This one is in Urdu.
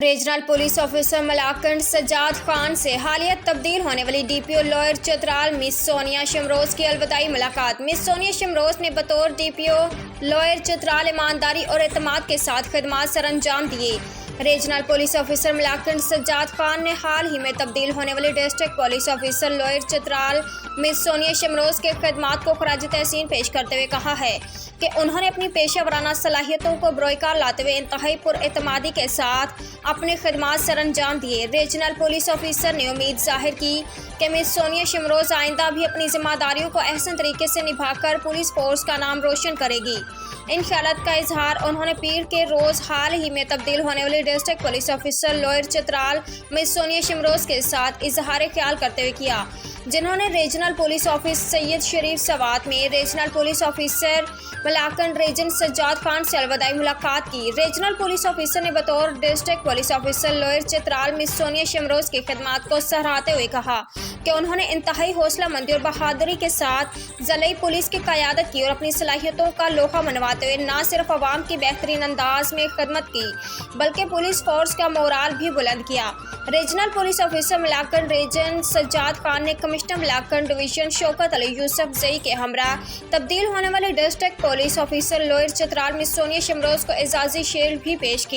Regional police officer Malakand Sajjad Khan سے حالیہ تبدیل ہونے والی D P O lower Chitral مس سونیا شمروز کی الوداعی ملاقات۔ مس سونیا شمروز نے بطور D P O lower Chitral ایمانداری اور اعتماد کے ساتھ خدمات سر انجام دیے۔ Regional police officer Malakand Sajjad Khan نے حال ہی میں تبدیل ہونے والی district police officer lower Chitral مس سونیا شمروز کے خدمات کو خراج تحسین پیش کرتے ہوئے کہا ہے کہ انہوں نے اپنی پیشہ ورانہ صلاحیتوں کو بروئے کار لاتے ہوئے انتہائی پر اعتمادی کے ساتھ اپنے خدمات سر انجام دیے۔ ریجنل پولیس آفیسر نے امید ظاہر کی کہ مس سونیا شمروز آئندہ بھی اپنی ذمہ داریوں کو احسن طریقے سے نبھا کر پولیس فورس کا نام روشن کرے گی۔ ان خیالات کا اظہار انہوں نے پیر کے روز حال ہی میں تبدیل ہونے والی district police officer lower Chitral مس سونیا شمروز کے ساتھ اظہار خیال کرتے ہوئے کیا، جنہوں نے regional police office Saidu Sharif Swat میں regional police officer Malakand region Sajjad Khan سے الوداعی ملاقات کی۔ ریجنل پولیس آفیسر نے بطور district police officer lower Chitral مس سونیا شمروز کی خدمات کو سراہتے ہوئے کہا کہ انہوں نے انتہائی حوصلہ مندی اور بہادری کے ساتھ ضلعی پولیس کی قیادت کی اور اپنی صلاحیتوں کا لوہا منواتے ہوئے نہ صرف عوام کی بہترین انداز میں خدمت کی بلکہ پولیس فورس کا مورال بھی بلند کیا۔ Regional police officer Malakand region Sajjad Khan نے commissioner Malakand division Shaukat Ali Yousafzai کے ہمراہ تبدیل ہونے والے district police officer lower Chitral مس سونیا شمروز کو اعزازی شیلڈ بھی پیش کی۔